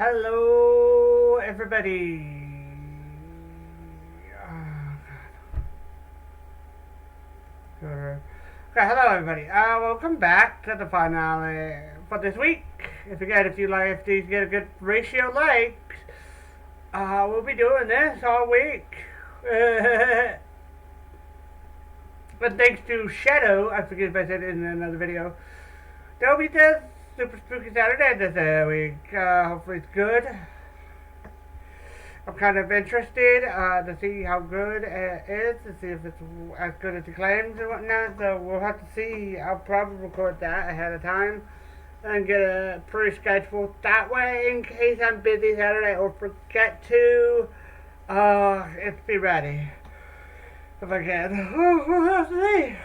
Hello, everybody. Oh, God. Okay, hello, everybody. Welcome back to the finale for this week. If these get a good ratio of likes, we'll be doing this all week. But thanks to Shadow, I forget if I said it in another video, there'll be this Super Spooky Saturday this week. Hopefully it's good. I'm kind of interested to see how good it is, to see if it's as good as it claims and whatnot. So we'll have to see. I'll probably record that ahead of time and get a pre-schedule that way in case I'm busy Saturday or forget to. It's be ready if I can. We'll have to see.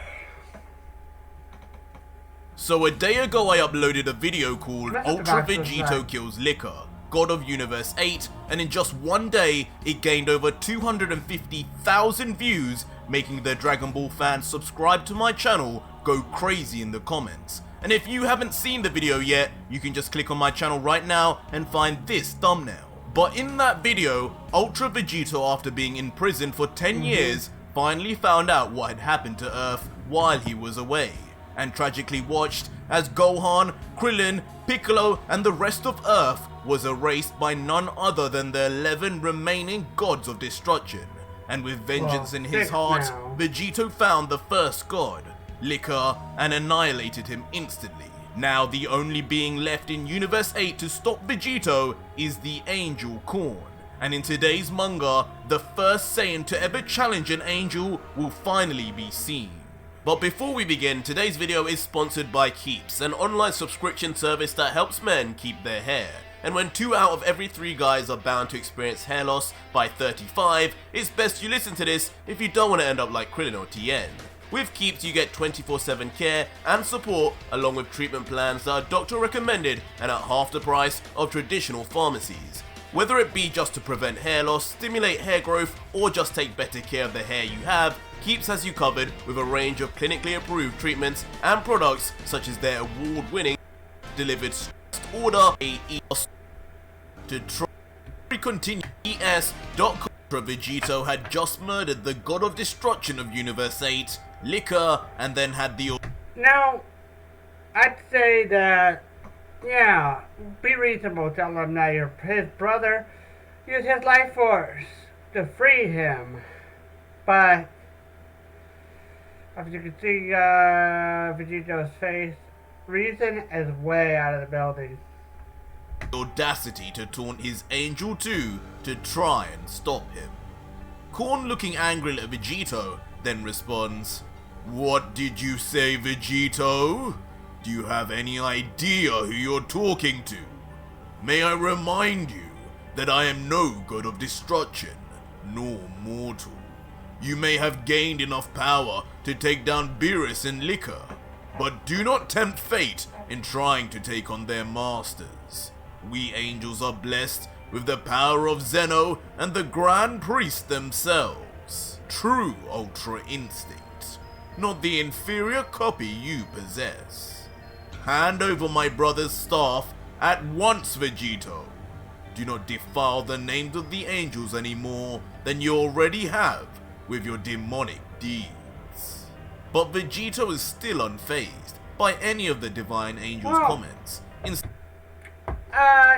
So a day ago I uploaded a video called Ultra Vegito Kills Liquor, God of Universe 8, and in just one day it gained over 250,000 views, making the Dragon Ball fans subscribe to my channel go crazy in the comments. And if you haven't seen the video yet, you can just click on my channel right now and find this thumbnail. But in that video, Ultra Vegito, after being in prison for 10 years, finally found out what had happened to Earth while he was away, and tragically watched as Gohan, Krillin, Piccolo, and the rest of Earth was erased by none other than the 11 remaining gods of destruction. And with vengeance in his heart, Vegito found the first god, Liquor, and annihilated him instantly. Now the only being left in Universe 8 to stop Vegito is the angel Corn. And in today's manga, the first Saiyan to ever challenge an angel will finally be seen. But before we begin, today's video is sponsored by Keeps, an online subscription service that helps men keep their hair. And when 2 out of every 3 guys are bound to experience hair loss by 35, it's best you listen to this if you don't want to end up like Krillin or Tien. With Keeps you get 24/7 care and support, along with treatment plans that are doctor recommended and at half the price of traditional pharmacies. Whether it be just to prevent hair loss, stimulate hair growth, or just take better care of the hair you have, Keeps has you covered with a range of clinically approved treatments and products such as their award-winning delivered order AES to try continue ES.com. Vegito had just murdered the god of destruction of Universe 8, Liquor, and then had the... Now, I'd say that, yeah, be reasonable, tell him that his brother used his life force to free him, but as you can see, Vegito's face, reason is way out of the building. Audacity to taunt his angel too to try and stop him. Korn, looking angrily at Vegito, then responds, "What did you say, Vegito? Do you have any idea who you're talking to? May I remind you that I am no god of destruction, nor mortal. You may have gained enough power to take down Beerus and Liquor, but do not tempt fate in trying to take on their masters. We angels are blessed with the power of Zeno and the Grand Priest themselves. True Ultra Instinct, not the inferior copy you possess. Hand over my brother's staff at once, Vegito. Do not defile the names of the angels any more than you already have with your demonic deeds." But Vegito is still unfazed by any of the divine angels' comments.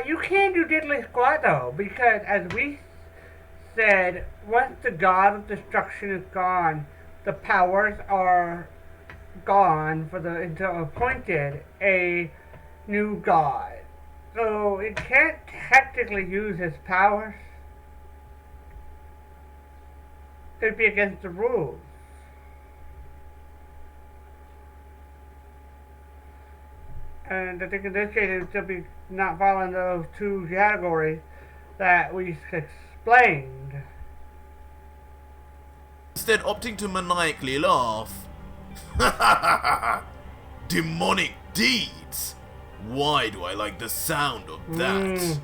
You can't do diddly squat though, because as we said, once the god of destruction is gone, the powers are gone until appointed a new god. So it can't technically use his powers. It'd be against the rules. And I think in this case it would still be not following those 2 categories that we explained. Instead opting to maniacally laugh. Demonic deeds? Why do I like the sound of that?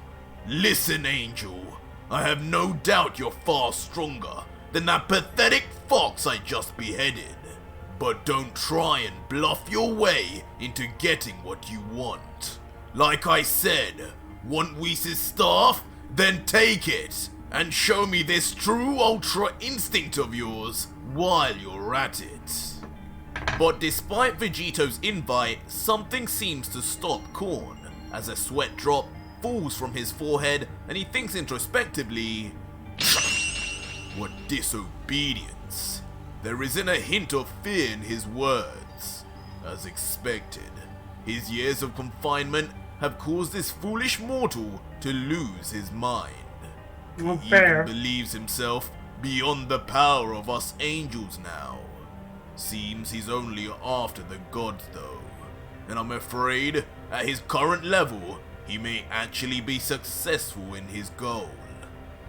Listen, Angel, I have no doubt you're far stronger than that pathetic fox I just beheaded. But don't try and bluff your way into getting what you want. Like I said, Want Whis' staff? Then take it, and show me this true Ultra Instinct of yours while you're at it. But despite Vegito's invite, something seems to stop Korn, as a sweat drop falls from his forehead and he thinks introspectively, what disobedience. There isn't a hint of fear in his words. As expected, his years of confinement have caused this foolish mortal to lose his mind. Well, He fair. even believes himself beyond the power of us angels now. Seems he's only after the gods though, and I'm afraid at his current level he may actually be successful in his goal.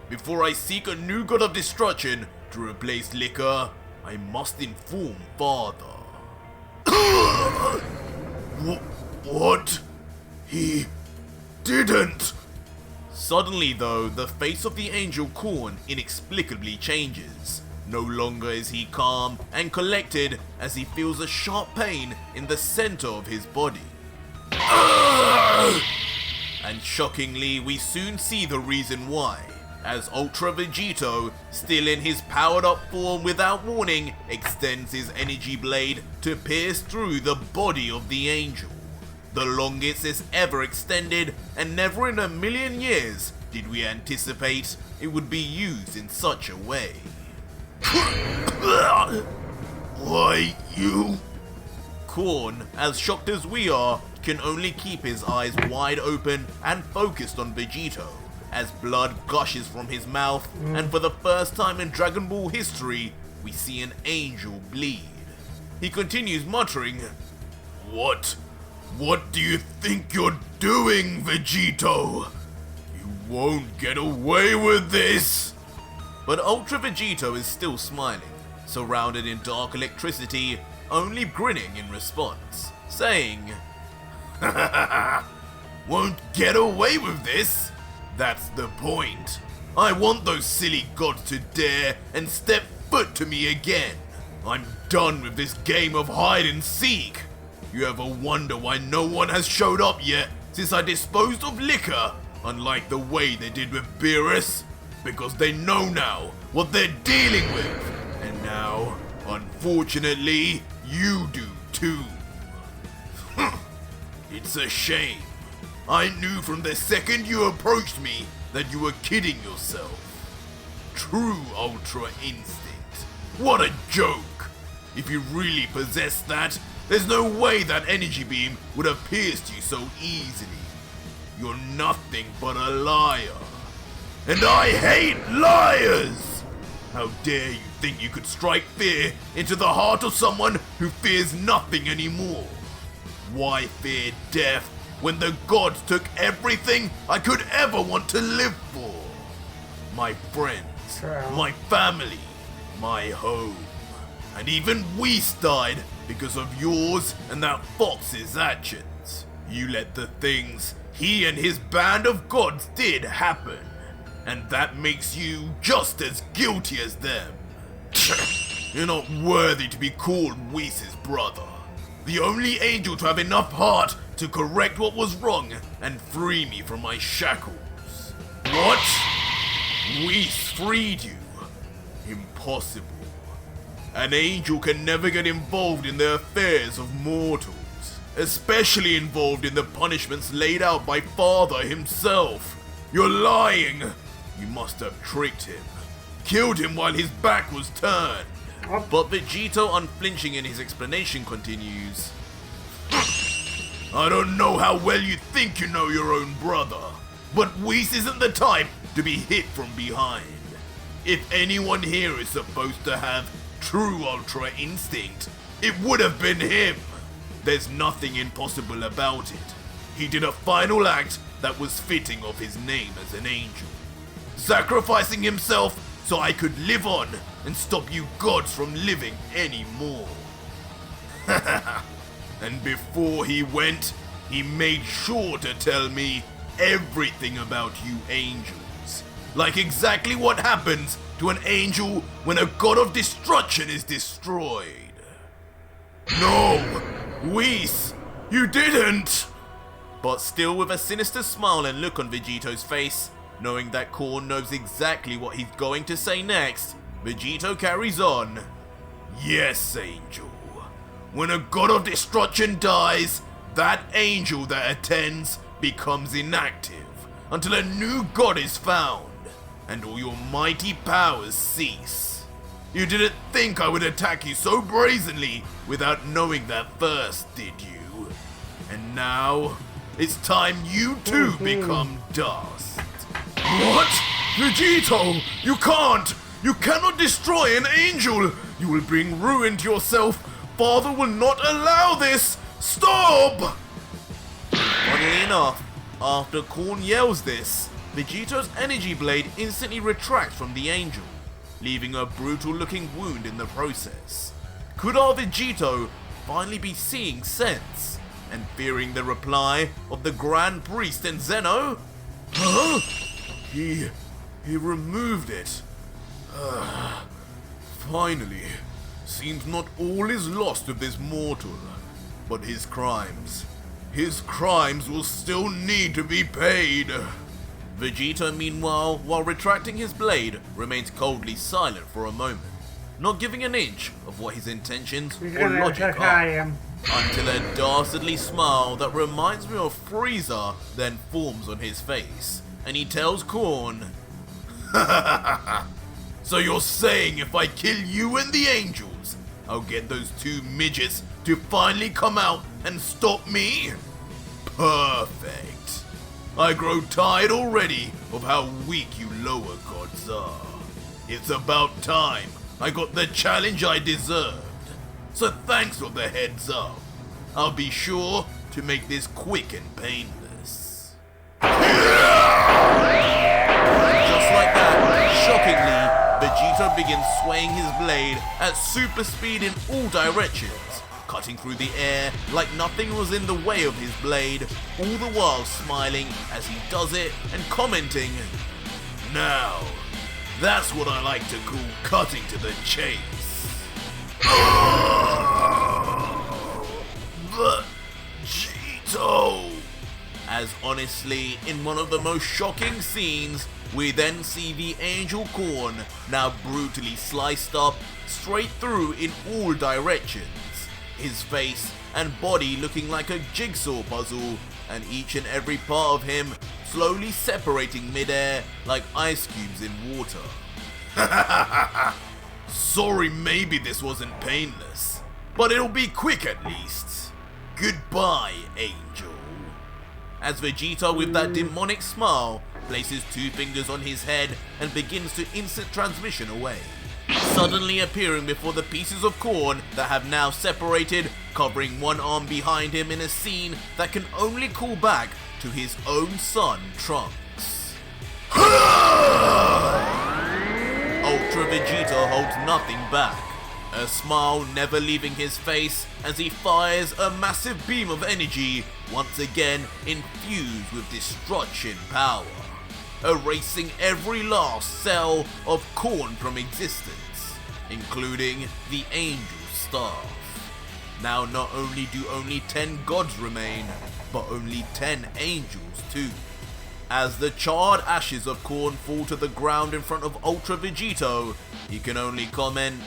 Before I seek a new god of destruction to replace Liquor, I must inform Father. What? He didn't. Suddenly though, the face of the angel Korn inexplicably changes. No longer is he calm and collected as he feels a sharp pain in the center of his body. And shockingly, we soon see the reason why, as Ultra Vegito, still in his powered up form without warning, extends his energy blade to pierce through the body of the angel. The longest it's ever extended, and never in a million years did we anticipate it would be used in such a way. Why, you? Korn, as shocked as we are, can only keep his eyes wide open and focused on Vegito, as blood gushes from his mouth, and for the first time in Dragon Ball history, we see an angel bleed. He continues muttering, What do you think you're doing, Vegito? You won't get away with this! But Ultra Vegito is still smiling, surrounded in dark electricity, only grinning in response, saying, Won't get away with this? That's the point. I want those silly gods to dare and step foot to me again. I'm done with this game of hide and seek. You ever wonder why no one has showed up yet since I disposed of Liquor, unlike the way they did with Beerus? Because they know now what they're dealing with. And now, unfortunately, you do too. It's a shame. I knew from the second you approached me that you were kidding yourself. True Ultra Instinct. What a joke. If you really possessed that, there's no way that energy beam would have pierced you so easily. You're nothing but a liar. And I hate liars! How dare you think you could strike fear into the heart of someone who fears nothing anymore? Why fear death when the gods took everything I could ever want to live for? My friends, my family, my home. And even Whis died because of yours and that fox's actions. You let the things he and his band of gods did happen. And that makes you just as guilty as them. You're not worthy to be called Whis' brother. The only angel to have enough heart to correct what was wrong and free me from my shackles. What? Whis freed you? Impossible. An angel can never get involved in the affairs of mortals, especially involved in the punishments laid out by Father himself. You're lying. You must have tricked him. Killed him while his back was turned. But Vegito, unflinching in his explanation, continues. I don't know how well you think you know your own brother, but Whis isn't the type to be hit from behind. If anyone here is supposed to have true Ultra Instinct, it would have been him. There's nothing impossible about it. He did a final act that was fitting of his name as an angel, sacrificing himself so I could live on and stop you gods from living anymore. And before he went, he made sure to tell me everything about you angels. Like exactly what happens to an angel when a god of destruction is destroyed. No, Whis, you didn't! But still with a sinister smile and look on Vegito's face, knowing that Korn knows exactly what he's going to say next, Vegito carries on. Yes, Angel. When a god of destruction dies, that angel that attends becomes inactive until a new god is found, and all your mighty powers cease. You didn't think I would attack you so brazenly without knowing that first, did you? And now, it's time you too become dust. What? Vegito! You can't! You cannot destroy an angel! You will bring ruin to yourself! Father will not allow this! Stop! Funnily enough, after Korn yells this, Vegito's energy blade instantly retracts from the angel, leaving a brutal looking wound in the process. Could our Vegito finally be seeing sense and fearing the reply of the Grand Priest and Zeno? Huh? He removed it. Finally. Seems not all is lost with this mortal, but his crimes will still need to be paid. Vegito, meanwhile, while retracting his blade, remains coldly silent for a moment, not giving an inch of what his intentions or logic are, until a dastardly smile that reminds me of Frieza then forms on his face, and he tells Korn, So you're saying if I kill you and the angels, I'll get those two midgets to finally come out and stop me? Perfect. I grow tired already of how weak you lower gods are. It's about time I got the challenge I deserved. So thanks for the heads up. I'll be sure to make this quick and painless. Just like that, shockingly, Vegito begins swaying his blade at super speed in all directions, cutting through the air like nothing was in the way of his blade, all the while smiling as he does it and commenting, Now, that's what I like to call cutting to the chase. Vegito! As honestly, in one of the most shocking scenes, we then see the Angel Korn now brutally sliced up straight through in all directions, his face and body looking like a jigsaw puzzle, and each and every part of him slowly separating midair like ice cubes in water. Sorry, maybe this wasn't painless, but it'll be quick at least. Goodbye, Angel. As Vegeta, with that demonic smile, places two fingers on his head and begins to instant transmission away, suddenly appearing before the pieces of Korn that have now separated, covering one arm behind him in a scene that can only call back to his own son, Trunks. Ultra Vegeta holds nothing back, a smile never leaving his face as he fires a massive beam of energy, once again infused with destruction power, erasing every last cell of Korn from existence, including the Angel's staff. Now not only do only 10 gods remain, but only 10 angels too. As the charred ashes of Korn fall to the ground in front of Ultra Vegito, he can only comment,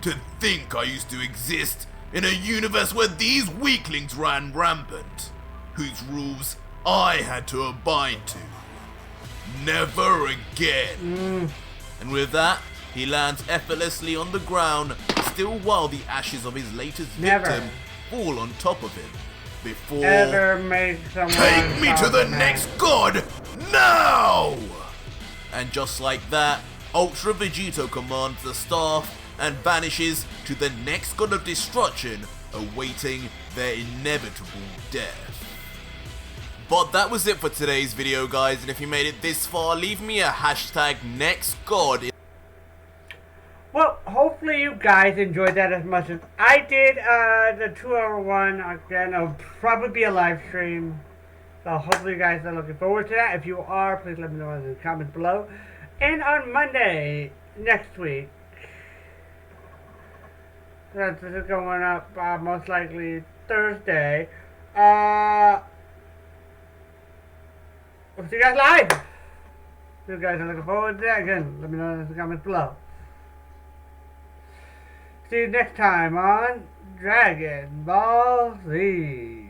To think I used to exist in a universe where these weaklings ran rampant, whose rules I had to abide to. Never again. And with that, he lands effortlessly on the ground, still while the ashes of his latest victim fall on top of him. Before ever make someone take me to the next god now! And just like that, Ultra Vegito commands the staff and vanishes to the next god of destruction, awaiting their inevitable death. But that was it for today's video, guys, and if you made it this far, leave me a hashtag NextGod. Well, hopefully you guys enjoyed that as much as I did. The 2-hour one, again, it'll probably be a live stream. So hopefully you guys are looking forward to that. If you are, please let me know in the comments below. And on Monday, next week, this is going up most likely Thursday, We'll see you guys live. If you guys are looking forward to that, again, let me know in the comments below. See you next time on Dragon Ball Z.